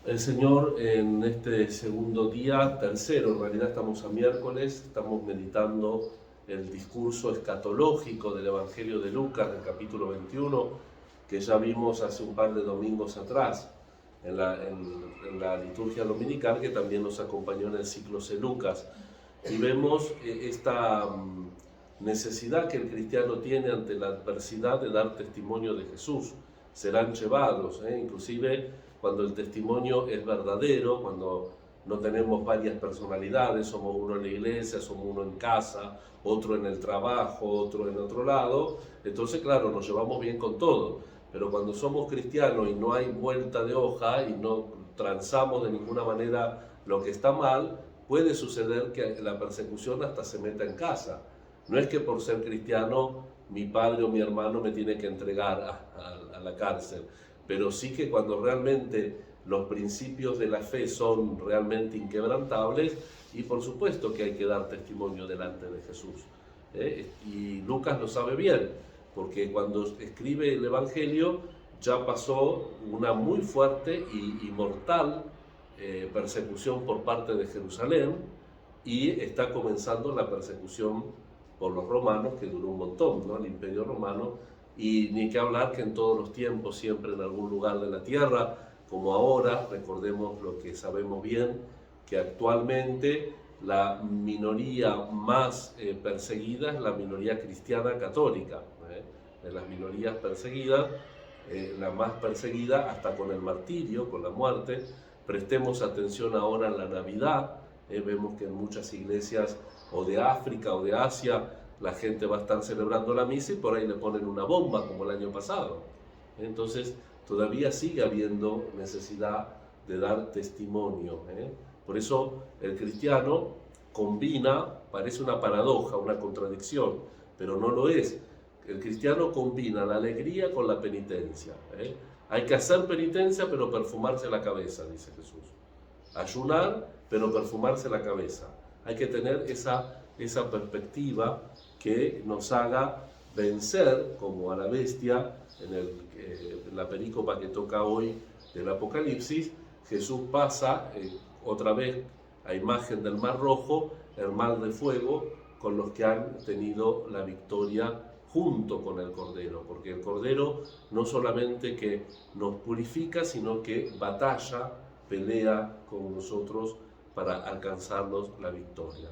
El Señor en este segundo día, tercero, en realidad estamos a miércoles, estamos meditando el discurso escatológico del Evangelio de Lucas, del capítulo 21, que ya vimos hace un par de domingos atrás en la liturgia dominical, que también nos acompañó en el ciclo C. Lucas. Y vemos esta necesidad que el cristiano tiene ante la adversidad de dar testimonio de Jesús. Serán llevados, inclusive cuando el testimonio es verdadero, cuando no tenemos varias personalidades, somos uno en la iglesia, somos uno en casa, otro en el trabajo, otro en otro lado, entonces claro, nos llevamos bien con todo. Pero cuando somos cristianos y no hay vuelta de hoja y no transamos de ninguna manera lo que está mal, puede suceder que la persecución hasta se meta en casa. No es que por ser cristiano mi padre o mi hermano me tiene que entregar a la cárcel, pero sí que cuando realmente los principios de la fe son realmente inquebrantables, y por supuesto que hay que dar testimonio delante de Jesús. Y Lucas lo sabe bien, porque cuando escribe el Evangelio ya pasó una muy fuerte y mortal persecución por parte de Jerusalén, y está comenzando la persecución por los romanos, que duró un montón, ¿no? El Imperio Romano. Y ni que hablar que en todos los tiempos, siempre en algún lugar de la tierra, como ahora, recordemos lo que sabemos bien, que actualmente la minoría más perseguida es la minoría cristiana católica. De las minorías perseguidas, la más perseguida hasta con el martirio, con la muerte. Prestemos atención ahora en la Navidad. Vemos que en muchas iglesias o de África o de Asia la gente va a estar celebrando la misa y por ahí le ponen una bomba como el año pasado. Entonces todavía sigue habiendo necesidad de dar testimonio. Por eso el cristiano combina, parece una paradoja, una contradicción, pero no lo es. El cristiano combina la alegría con la penitencia. Hay que hacer penitencia pero perfumarse la cabeza, dice Jesús. Ayunar pero perfumarse la cabeza. Hay que tener esa perspectiva que nos haga vencer como a la bestia. En la perícopa que toca hoy del Apocalipsis, Jesús pasa otra vez a imagen del Mar Rojo, el mar de fuego, con los que han tenido la victoria junto con el Cordero, porque el Cordero no solamente que nos purifica, sino que batalla, pelea con nosotros para alcanzarnos la victoria.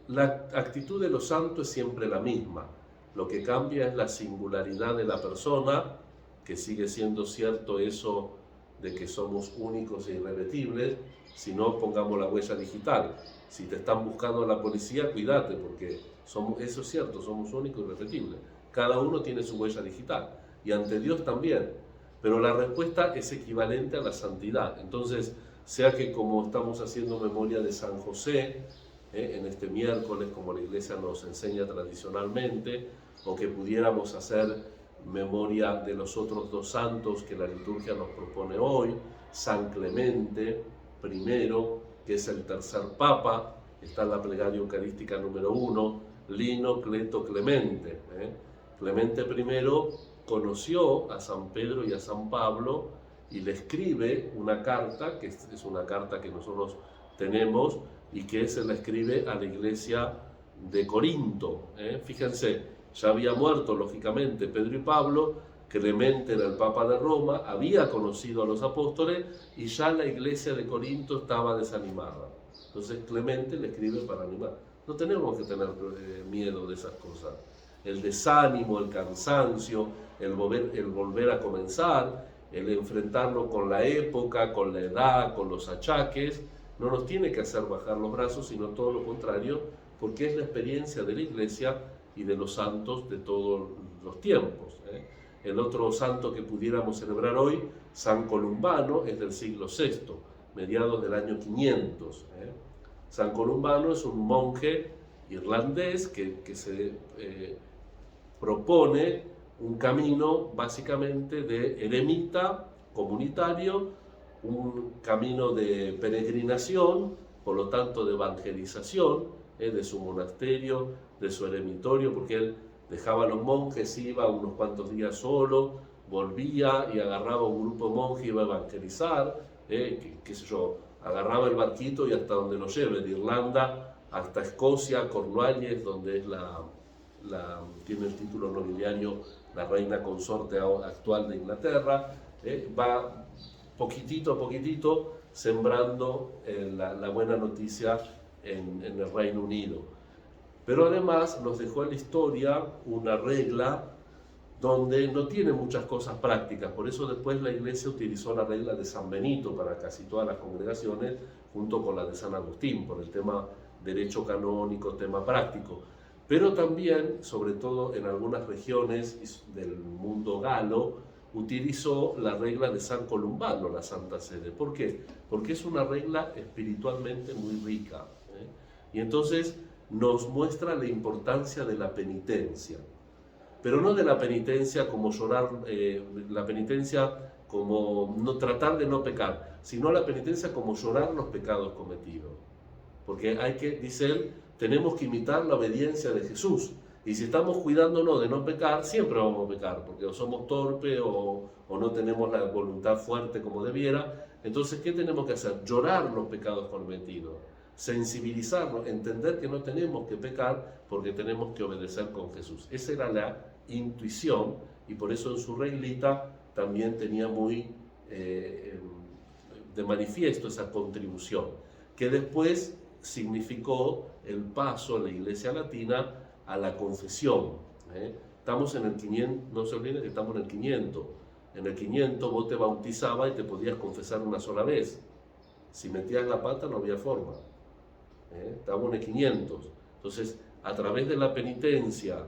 La actitud de los santos es siempre la misma. Lo que cambia es la singularidad de la persona, que sigue siendo cierto eso de que somos únicos e irrepetibles. Si no, pongamos la huella digital. Si te están buscando a la policía, cuídate, porque eso es cierto, somos únicos e irrepetibles. Cada uno tiene su huella digital, y ante Dios también. Pero la respuesta es equivalente a la santidad. Entonces, sea que como estamos haciendo memoria de San José, en este miércoles, como la Iglesia nos enseña tradicionalmente, o que pudiéramos hacer memoria de los otros dos santos que la liturgia nos propone hoy, San Clemente I, que es el tercer papa, está en la plegaria eucarística número 1, Lino Cleto Clemente. Clemente I conoció a San Pedro y a San Pablo y le escribe una carta, que es una carta que nosotros tenemos, y que se la escribe a la iglesia de Corinto. Fíjense, ya había muerto lógicamente Pedro y Pablo, Clemente era el Papa de Roma, había conocido a los apóstoles y ya la iglesia de Corinto estaba desanimada. Entonces Clemente le escribe para animar. No tenemos que tener miedo de esas cosas. El desánimo, el cansancio, el volver a comenzar, el enfrentarlo con la época, con la edad, con los achaques, no nos tiene que hacer bajar los brazos, sino todo lo contrario, porque es la experiencia de la Iglesia y de los santos de todos los tiempos. El otro santo que pudiéramos celebrar hoy, San Columbano, es del siglo VI, mediados del año 500. San Columbano es un monje irlandés que se propone un camino básicamente de eremita comunitario, un camino de peregrinación, por lo tanto de evangelización, de su monasterio, de su eremitorio, porque él dejaba a los monjes, iba unos cuantos días solo, volvía y agarraba un grupo de monjes y iba a evangelizar, qué sé yo, agarraba el barquito y hasta donde lo lleve, de Irlanda hasta Escocia, Cornualles, donde es tiene el título nobiliario la reina consorte actual de Inglaterra, va poquitito a poquitito sembrando la buena noticia en el Reino Unido. Pero además nos dejó en la historia una regla donde no tiene muchas cosas prácticas, por eso después la Iglesia utilizó la regla de San Benito para casi todas las congregaciones, junto con la de San Agustín, por el tema derecho canónico, tema práctico. Pero también, sobre todo en algunas regiones del mundo galo, utilizó la regla de San Columbano, la Santa Sede. ¿Por qué? Porque es una regla espiritualmente muy rica, y entonces nos muestra la importancia de la penitencia. Pero no de la penitencia como llorar, la penitencia como no, tratar de no pecar, sino la penitencia como llorar los pecados cometidos. Porque dice él, tenemos que imitar la obediencia de Jesús. Y si estamos cuidándonos de no pecar, siempre vamos a pecar, porque o somos torpes o no tenemos la voluntad fuerte como debiera. Entonces, ¿qué tenemos que hacer? Llorar los pecados cometidos, sensibilizarnos, entender que no tenemos que pecar porque tenemos que obedecer con Jesús. Esa era la intuición, y por eso en su reglita también tenía muy de manifiesto esa contribución, que después significó el paso en la Iglesia Latina a la confesión. Estamos en el 500, no se olviden que estamos en el 500. En el 500 vos te bautizabas y te podías confesar una sola vez. Si metías la pata no había forma. Estamos en el 500. Entonces, a través de la penitencia,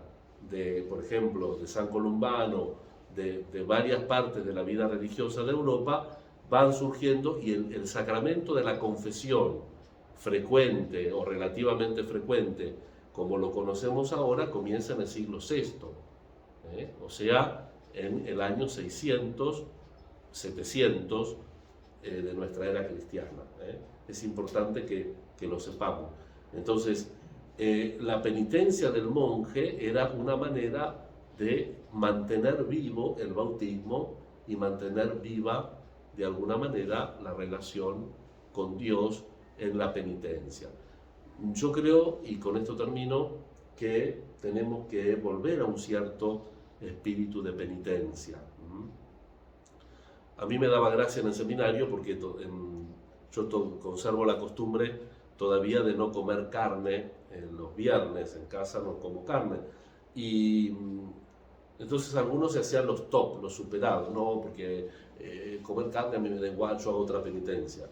por ejemplo, de San Columbano, de varias partes de la vida religiosa de Europa, van surgiendo, y el sacramento de la confesión frecuente o relativamente frecuente, como lo conocemos ahora, comienza en el siglo VI, o sea, en el año 600, 700 de nuestra era cristiana. Es importante que lo sepamos. Entonces, la penitencia del monje era una manera de mantener vivo el bautismo y mantener viva de alguna manera la relación con Dios en la penitencia. Yo creo, y con esto termino, que tenemos que volver a un cierto espíritu de penitencia. A mí me daba gracia en el seminario porque yo conservo la costumbre todavía de no comer carne los viernes. En casa no como carne, y entonces algunos se hacían los top, los superados, no, porque comer carne a mí me da igual, yo hago otra penitencia.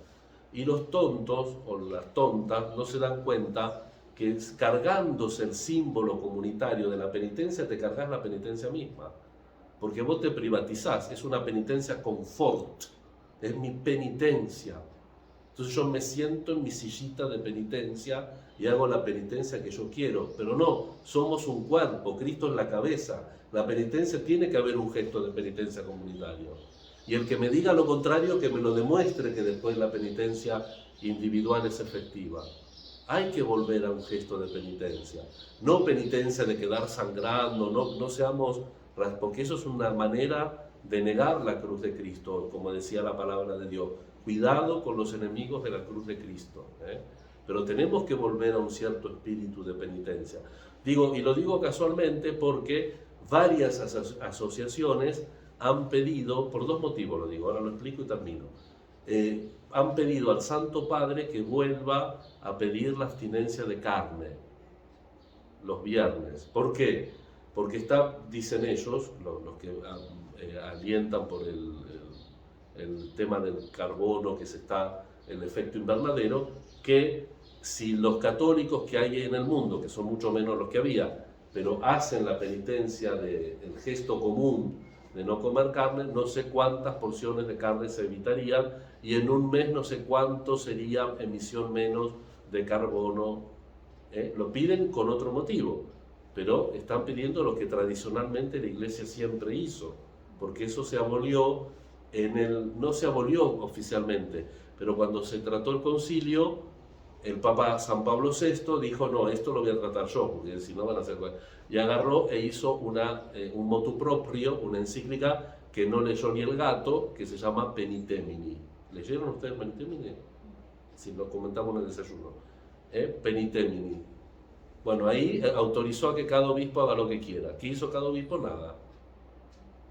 Y los tontos o las tontas no se dan cuenta que cargándose el símbolo comunitario de la penitencia, te cargas la penitencia misma, porque vos te privatizás. Es una penitencia confort, es mi penitencia. Entonces yo me siento en mi sillita de penitencia y hago la penitencia que yo quiero, pero no, somos un cuerpo, Cristo es la cabeza. La penitencia, tiene que haber un gesto de penitencia comunitario. Y el que me diga lo contrario, que me lo demuestre que después la penitencia individual es efectiva. Hay que volver a un gesto de penitencia, no penitencia de quedar sangrando, no seamos, porque eso es una manera de negar la cruz de Cristo, como decía la palabra de Dios. Cuidado con los enemigos de la cruz de Cristo, pero tenemos que volver a un cierto espíritu de penitencia. Y lo digo casualmente porque varias asociaciones han pedido, por dos motivos lo digo, ahora lo explico y termino, han pedido al Santo Padre que vuelva a pedir la abstinencia de carne los viernes. ¿Por qué? Porque dicen ellos, los que alientan por el tema del carbono, el efecto invernadero, que si los católicos que hay en el mundo, que son mucho menos los que había, pero hacen la penitencia del gesto común de no comer carne, no sé cuántas porciones de carne se evitarían, y en un mes no sé cuánto sería emisión menos de carbono. Lo piden con otro motivo, pero están pidiendo lo que tradicionalmente la Iglesia siempre hizo, porque eso se abolió no se abolió oficialmente, pero cuando se trató el concilio, el Papa San Pablo VI dijo, no, esto lo voy a tratar yo, porque si no van a hacer... Y agarró e hizo un motu proprio, una encíclica que no leyó ni el gato, que se llama Penitemini. ¿Leyeron ustedes Penitemini? Si lo comentamos en el desayuno. Penitemini. Bueno, ahí autorizó a que cada obispo haga lo que quiera. ¿Qué hizo cada obispo? Nada.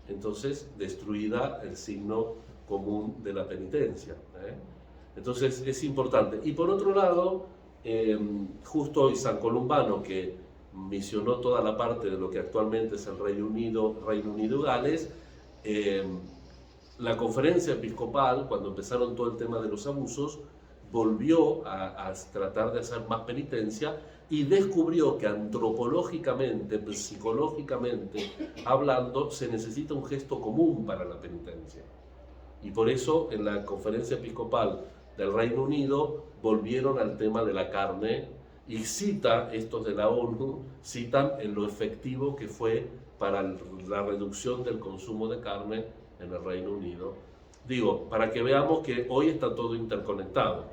Entonces, destruida el signo común de la penitencia. Entonces, es importante. Y por otro lado, justo hoy San Columbano, que misionó toda la parte de lo que actualmente es el Reino Unido y Gales, la conferencia episcopal, cuando empezaron todo el tema de los abusos, volvió a tratar de hacer más penitencia y descubrió que antropológicamente, psicológicamente hablando, se necesita un gesto común para la penitencia. Y por eso en la conferencia episcopal del Reino Unido volvieron al tema de la carne y estos de la ONU citan en lo efectivo que fue para la reducción del consumo de carne en el Reino Unido. Digo, para que veamos que hoy está todo interconectado.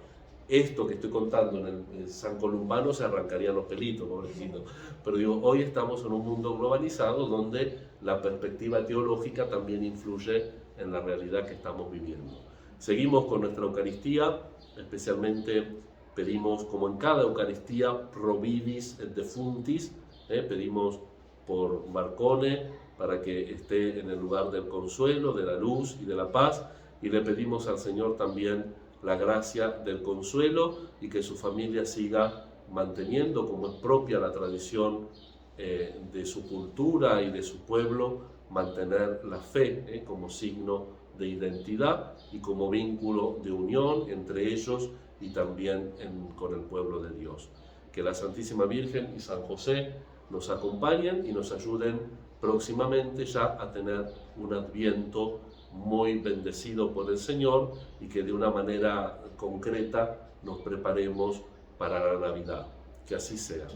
Esto que estoy contando en el San Columbano se arrancarían los pelitos, pobrecito. Pero digo, hoy estamos en un mundo globalizado donde la perspectiva teológica también influye en la realidad que estamos viviendo. Seguimos con nuestra Eucaristía, especialmente pedimos, como en cada Eucaristía, pro vidis et defuntis, pedimos por Marcone, para que esté en el lugar del consuelo, de la luz y de la paz, y le pedimos al Señor también la gracia del consuelo y que su familia siga manteniendo, como es propia la tradición de su cultura y de su pueblo, mantener la fe como signo de identidad y como vínculo de unión entre ellos y también con el pueblo de Dios. Que la Santísima Virgen y San José nos acompañen y nos ayuden próximamente ya a tener un Adviento muy bendecido por el Señor y que de una manera concreta nos preparemos para la Navidad. Que así sea.